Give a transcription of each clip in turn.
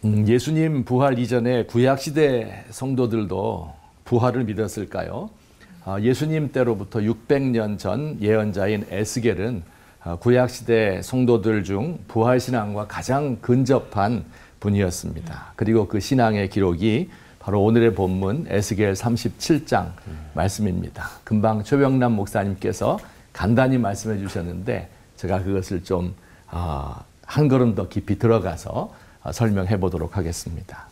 예수님 부활 이전에 구약시대 성도들도 부활을 믿었을까요? 예수님 때로부터 600년 전 예언자인 에스겔은 구약시대 성도들 중 부활신앙과 가장 근접한 분이었습니다. 그리고 그 신앙의 기록이 바로 오늘의 본문 에스겔 37장 말씀입니다. 금방 최병남 목사님께서 간단히 말씀해 주셨는데 제가 그것을 좀 한 걸음 더 깊이 들어가서 설명해 보도록 하겠습니다.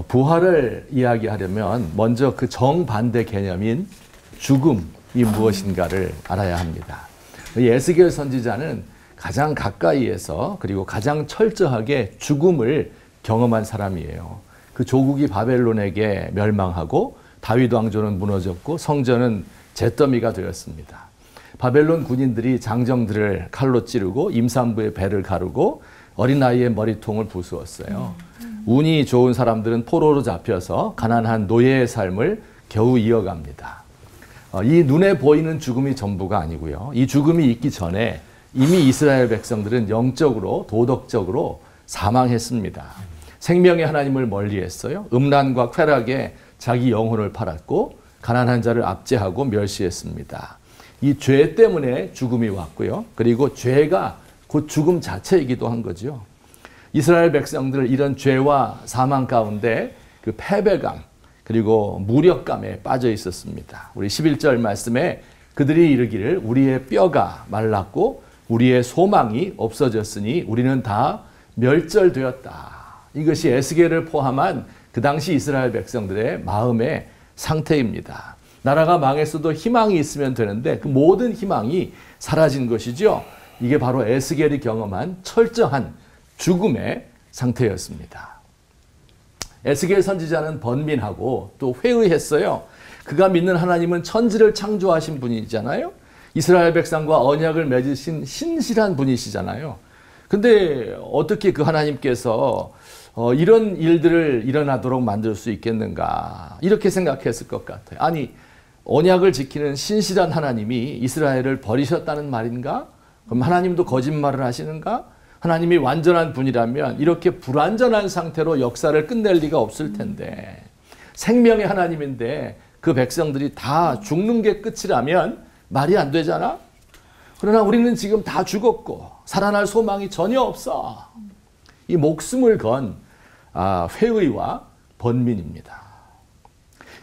부활을 이야기하려면 먼저 그 정반대 개념인 죽음이 무엇인가를 알아야 합니다. 에스겔 선지자는 가장 가까이에서 그리고 가장 철저하게 죽음을 경험한 사람이에요. 그 조국이 바벨론에게 멸망하고 다윗 왕조는 무너졌고 성전은 잿더미가 되었습니다. 바벨론 군인들이 장정들을 칼로 찌르고 임산부의 배를 가르고 어린아이의 머리통을 부수었어요. 운이 좋은 사람들은 포로로 잡혀서 가난한 노예의 삶을 겨우 이어갑니다. 이 눈에 보이는 죽음이 전부가 아니고요. 이 죽음이 있기 전에 이미 이스라엘 백성들은 영적으로 도덕적으로 사망했습니다. 생명의 하나님을 멀리했어요. 음란과 쾌락에 자기 영혼을 팔았고 가난한 자를 압제하고 멸시했습니다. 이 죄 때문에 죽음이 왔고요. 그리고 죄가 곧 죽음 자체이기도 한 거죠. 이스라엘 백성들 이런 죄와 사망 가운데 그 패배감 그리고 무력감에 빠져 있었습니다. 우리 11절 말씀에 그들이 이르기를 우리의 뼈가 말랐고 우리의 소망이 없어졌으니 우리는 다 멸절되었다. 이것이 에스겔을 포함한 그 당시 이스라엘 백성들의 마음의 상태입니다. 나라가 망했어도 희망이 있으면 되는데 그 모든 희망이 사라진 것이죠. 이게 바로 에스겔이 경험한 철저한 죽음의 상태였습니다. 에스겔 선지자는 번민하고 또 회의했어요. 그가 믿는 하나님은 천지를 창조하신 분이잖아요. 이스라엘 백성과 언약을 맺으신 신실한 분이시잖아요. 근데 어떻게 그 하나님께서 이런 일들을 일어나도록 만들 수 있겠는가 이렇게 생각했을 것 같아요. 아니 언약을 지키는 신실한 하나님이 이스라엘을 버리셨다는 말인가? 그럼 하나님도 거짓말을 하시는가? 하나님이 완전한 분이라면 이렇게 불완전한 상태로 역사를 끝낼 리가 없을 텐데 생명의 하나님인데 그 백성들이 다 죽는 게 끝이라면 말이 안 되잖아? 그러나 우리는 지금 다 죽었고 살아날 소망이 전혀 없어. 이 목숨을 건 회의와 번민입니다.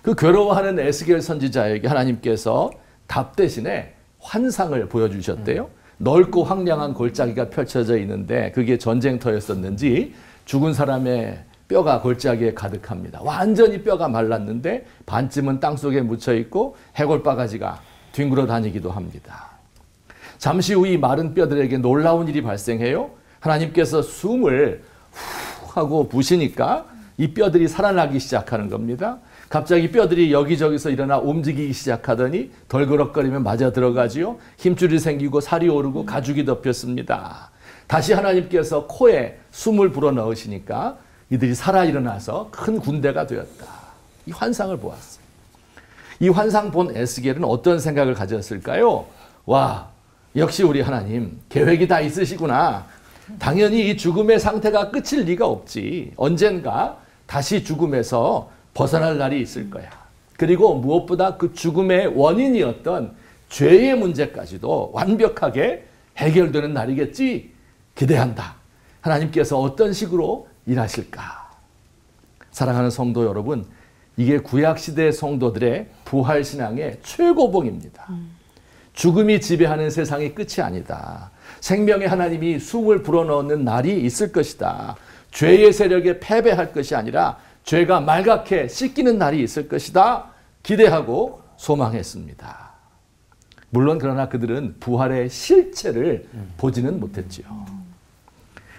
그 괴로워하는 에스겔 선지자에게 하나님께서 답 대신에 환상을 보여주셨대요. 넓고 황량한 골짜기가 펼쳐져 있는데 그게 전쟁터였었는지 죽은 사람의 뼈가 골짜기에 가득합니다. 완전히 뼈가 말랐는데 반쯤은 땅속에 묻혀있고 해골바가지가 뒹굴어 다니기도 합니다. 잠시 후 이 마른 뼈들에게 놀라운 일이 발생해요. 하나님께서 숨을 후 하고 부시니까 이 뼈들이 살아나기 시작하는 겁니다. 갑자기 뼈들이 여기저기서 일어나 움직이기 시작하더니 덜그럭거리며 맞아 들어가지요. 힘줄이 생기고 살이 오르고 가죽이 덮였습니다. 다시 하나님께서 코에 숨을 불어넣으시니까 이들이 살아 일어나서 큰 군대가 되었다. 이 환상을 보았어요. 이 환상 본 에스겔은 어떤 생각을 가졌을까요? 와, 역시 우리 하나님 계획이 다 있으시구나. 당연히 이 죽음의 상태가 끝일 리가 없지. 언젠가 다시 죽음에서 벗어날 날이 있을 거야. 그리고 무엇보다 그 죽음의 원인이었던 죄의 문제까지도 완벽하게 해결되는 날이겠지. 기대한다. 하나님께서 어떤 식으로 일하실까? 사랑하는 성도 여러분, 이게 구약시대 성도들의 부활신앙의 최고봉입니다. 죽음이 지배하는 세상이 끝이 아니다. 생명의 하나님이 숨을 불어넣는 날이 있을 것이다. 죄의 세력에 패배할 것이 아니라 죄가 말갛게 씻기는 날이 있을 것이다. 기대하고 소망했습니다. 물론 그러나 그들은 부활의 실체를 보지는 못했지요.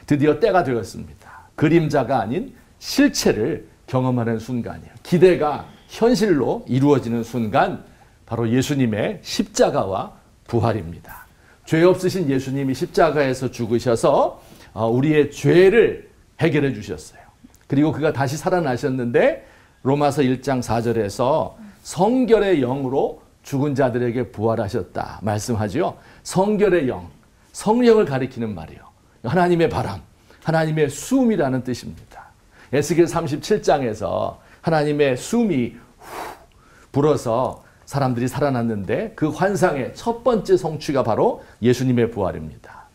드디어 때가 되었습니다. 그림자가 아닌 실체를 경험하는 순간이에요. 기대가 현실로 이루어지는 순간 바로 예수님의 십자가와 부활입니다. 죄 없으신 예수님이 십자가에서 죽으셔서 우리의 죄를 해결해 주셨어요. 그리고 그가 다시 살아나셨는데 로마서 1장 4절에서 성결의 영으로 죽은 자들에게 부활하셨다 말씀하지요. 성결의 영, 성령을 가리키는 말이에요. 하나님의 바람, 하나님의 숨이라는 뜻입니다. 에스겔 37장에서 하나님의 숨이 불어서 사람들이 살아났는데 그 환상의 첫 번째 성취가 바로 예수님의 부활입니다.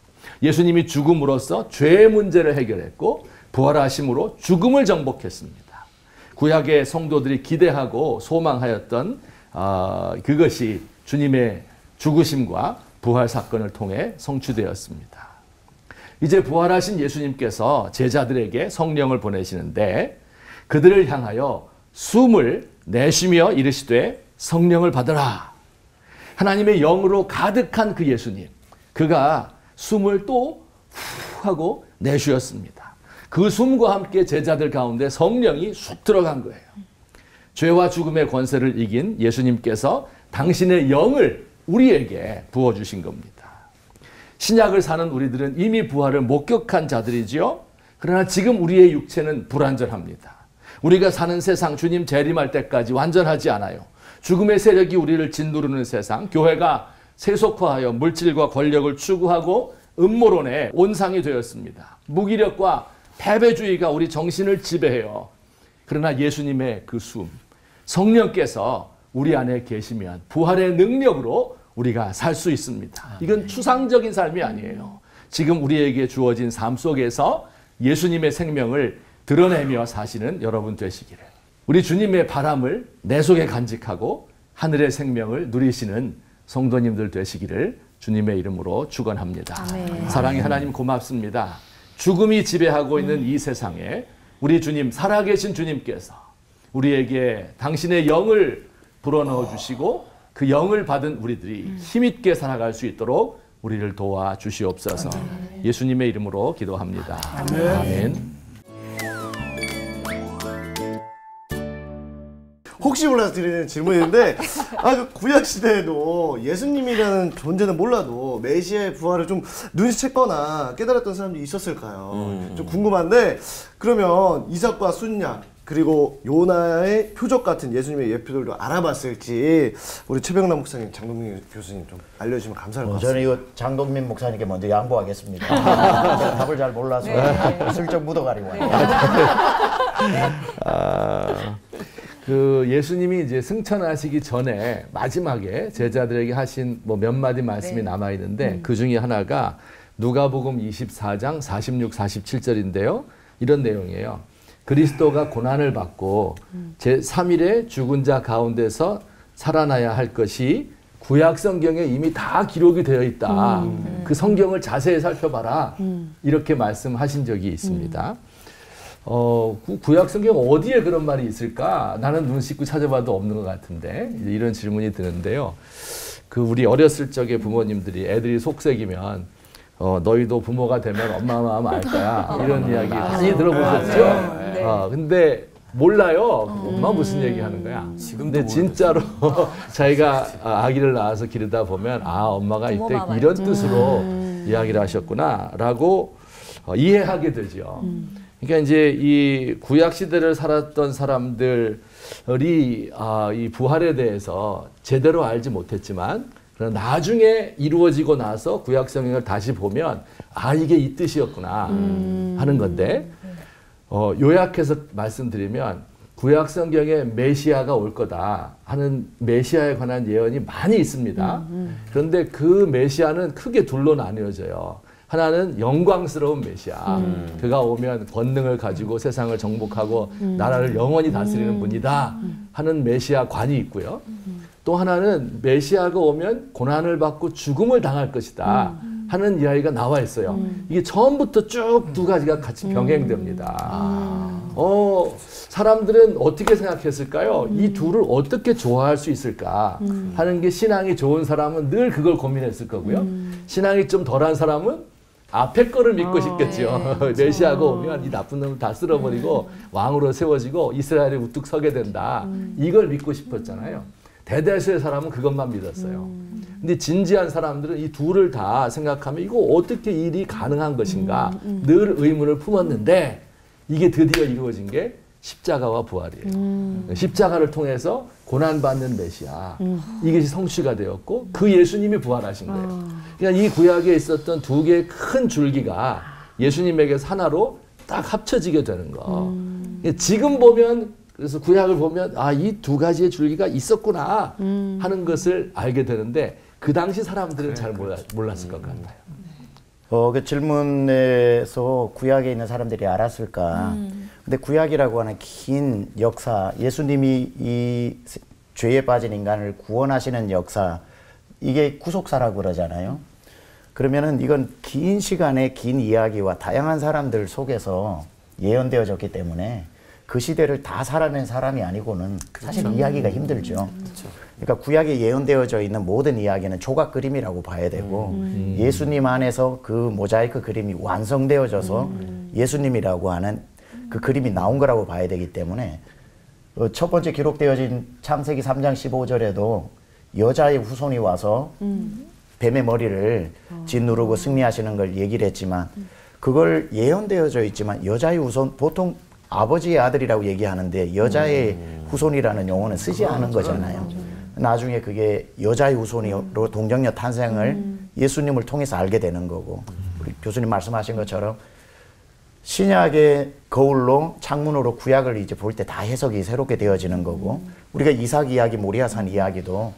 예수님이 죽음으로써 죄의 문제를 해결했고 부활하심으로 죽음을 정복했습니다. 구약의 성도들이 기대하고 소망하였던 그것이 주님의 죽으심과 부활 사건을 통해 성취되었습니다. 이제 부활하신 예수님께서 제자들에게 성령을 보내시는데 그들을 향하여 숨을 내쉬며 이르시되 성령을 받으라. 하나님의 영으로 가득한 그 예수님, 그가 숨을 또 후 하고 내쉬었습니다. 그 숨과 함께 제자들 가운데 성령이 쑥 들어간 거예요. 죄와 죽음의 권세를 이긴 예수님께서 당신의 영을 우리에게 부어주신 겁니다. 신약을 사는 우리들은 이미 부활을 목격한 자들이지요. 그러나 지금 우리의 육체는 불완전합니다. 우리가 사는 세상 주님 재림할 때까지 완전하지 않아요. 죽음의 세력이 우리를 짓누르는 세상, 교회가 세속화하여 물질과 권력을 추구하고 음모론의 온상이 되었습니다. 무기력과 패배주의가 우리 정신을 지배해요. 그러나 예수님의 그 숨, 성령께서 우리 안에 계시면 부활의 능력으로 우리가 살 수 있습니다. 이건 추상적인 삶이 아니에요. 지금 우리에게 주어진 삶 속에서 예수님의 생명을 드러내며 사시는 여러분 되시기를. 우리 주님의 바람을 내 속에 간직하고 하늘의 생명을 누리시는 성도님들 되시기를 주님의 이름으로 축원합니다. 사랑의 하나님 고맙습니다. 죽음이 지배하고 있는 이 세상에 우리 주님, 살아계신 주님께서 우리에게 당신의 영을 불어넣어 주시고 그 영을 받은 우리들이 힘있게 살아갈 수 있도록 우리를 도와주시옵소서. 예수님의 이름으로 기도합니다. 아멘. 혹시 몰라서 드리는 질문인데 그 구약 시대에도 예수님이라는 존재는 몰라도 메시아의 부활을 좀 눈치챘거나 깨달았던 사람들이 있었을까요? 좀 궁금한데, 그러면 이삭과 순양 그리고 요나의 표적 같은 예수님의 예표들도 알아봤을지 우리 최병남 목사님, 장동민 교수님 좀 알려주시면 감사할 것 같습니다. 저는 이거 장동민 목사님께 먼저 양보하겠습니다. 제가 답을 잘 몰라서 슬쩍 묻어가리고 그 예수님이 이제 승천하시기 전에 마지막에 제자들에게 하신 뭐 몇 마디 말씀이 남아 있는데 그 중에 하나가 누가복음 24장 46, 47절인데요. 이런 내용이에요. 그리스도가 고난을 받고 제3일에 죽은 자 가운데서 살아나야 할 것이 구약 성경에 이미 다 기록이 되어 있다. 그 성경을 자세히 살펴봐라. 이렇게 말씀하신 적이 있습니다. 구약 성경 어디에 그런 말이 있을까? 나는 눈 씻고 찾아봐도 없는 것 같은데 이런 질문이 드는데요. 그 우리 어렸을 적에 부모님들이 애들이 속색이면 너희도 부모가 되면 엄마 마음 알 거야. 이런 이야기 많이 들어보셨죠? 근데 몰라요. 엄마 무슨 얘기 하는 거야. 근데 진짜로 자기가 아기를 낳아서 기르다 보면 엄마가 이때 이런 뜻으로 이야기를 하셨구나 라고 이해하게 되죠. 그러니까 이제 이 구약 시대를 살았던 사람들이 이 부활에 대해서 제대로 알지 못했지만 그러나 나중에 이루어지고 나서 구약 성경을 다시 보면 이게 이 뜻이었구나 하는 건데 요약해서 말씀드리면 구약 성경에 메시아가 올 거다 하는 메시아에 관한 예언이 많이 있습니다. 그런데 그 메시아는 크게 둘로 나뉘어져요. 하나는 영광스러운 메시아. 그가 오면 권능을 가지고 세상을 정복하고 나라를 영원히 다스리는 분이다 하는 메시아 관이 있고요. 또 하나는 메시아가 오면 고난을 받고 죽음을 당할 것이다 하는 이야기가 나와 있어요. 이게 처음부터 쭉 두 가지가 같이 병행됩니다. 사람들은 어떻게 생각했을까요? 이 둘을 어떻게 좋아할 수 있을까 하는 게 신앙이 좋은 사람은 늘 그걸 고민했을 거고요. 신앙이 좀 덜한 사람은 앞에 거를 믿고 싶겠죠. 메시아가 오면 이 나쁜 놈을 다 쓸어버리고 왕으로 세워지고 이스라엘이 우뚝 서게 된다. 이걸 믿고 싶었잖아요. 대다수의 사람은 그것만 믿었어요. 근데 진지한 사람들은 이 둘을 다 생각하면 이거 어떻게 일이 가능한 것인가 늘 의문을 품었는데 이게 드디어 이루어진 게 십자가와 부활이에요. 십자가를 통해서 고난받는 메시아 이것이 성취가 되었고 그 예수님이 부활하신 거예요. 그러니까 이 구약에 있었던 두 개의 큰 줄기가 예수님에게서 하나로 딱 합쳐지게 되는 거. 지금 보면 그래서 구약을 보면 이 두 가지의 줄기가 있었구나 하는 것을 알게 되는데 그 당시 사람들은 잘 몰랐을 것 같아요. 그 질문에서 구약에 있는 사람들이 알았을까? 근데 구약이라고 하는 긴 역사, 예수님이 이 죄에 빠진 인간을 구원하시는 역사, 이게 구속사라고 그러잖아요. 그러면은 이건 긴 시간의 긴 이야기와 다양한 사람들 속에서 예언되어졌기 때문에 그 시대를 다 살아낸 사람이 아니고는 사실 이해하기가 힘들죠. 그러니까 구약에 예언되어져 있는 모든 이야기는 조각 그림이라고 봐야 되고 예수님 안에서 그 모자이크 그림이 완성되어져서 예수님이라고 하는 그 그림이 나온 거라고 봐야 되기 때문에 첫 번째 기록되어진 창세기 3장 15절에도 여자의 후손이 와서 뱀의 머리를 짓누르고 승리하시는 걸 얘기를 했지만 그걸 예언되어져 있지만 여자의 후손, 보통 아버지의 아들이라고 얘기하는데 여자의 후손이라는 용어는 쓰지 않은 거잖아요. 나중에 그게 여자의 후손으로 동정녀 탄생을 예수님을 통해서 알게 되는 거고, 우리 교수님 말씀하신 것처럼 신약의 거울로 창문으로 구약을 이제 볼 때 다 해석이 새롭게 되어지는 거고, 우리가 이삭 이야기, 모리아산 이야기도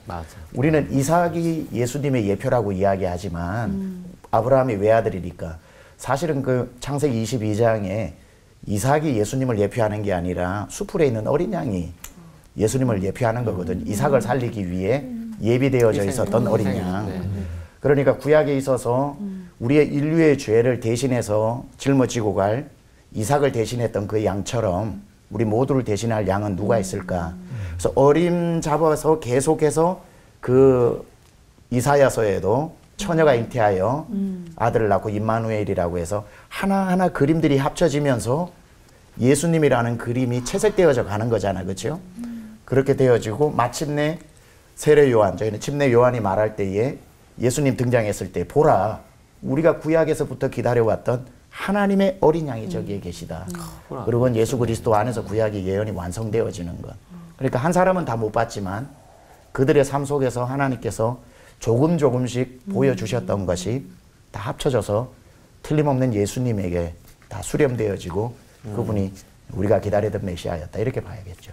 우리는 이삭이 예수님의 예표라고 이야기하지만 아브라함이 외아들이니까 사실은 그 창세기 22장에 이삭이 예수님을 예표하는 게 아니라 수풀에 있는 어린 양이 예수님을 예표하는 거거든요. 이삭을 살리기 위해 예비되어져 있었던 어린 양. 그러니까 구약에 있어서 우리의 인류의 죄를 대신해서 짊어지고 갈 이삭을 대신했던 그 양처럼 우리 모두를 대신할 양은 누가 있을까? 그래서 어림 잡아서 계속해서 그 이사야서에도 처녀가 잉태하여 아들을 낳고 임마누엘이라고 해서 하나하나 그림들이 합쳐지면서 예수님이라는 그림이 채색되어져 가는 거잖아, 그렇죠? 그렇게 되어지고 마침내 세례 요한, 저희는 침례 요한이 말할 때에 예수님 등장했을 때 보라, 우리가 구약에서부터 기다려왔던 하나님의 어린 양이 저기에 계시다. 그리고 예수 그리스도 안에서 구약의 예언이 완성되어지는 것. 그러니까 한 사람은 다 못 봤지만 그들의 삶 속에서 하나님께서 조금씩 보여주셨던 것이 다 합쳐져서 틀림없는 예수님에게 다 수렴되어지고 그분이 우리가 기다리던 메시아였다, 이렇게 봐야겠죠.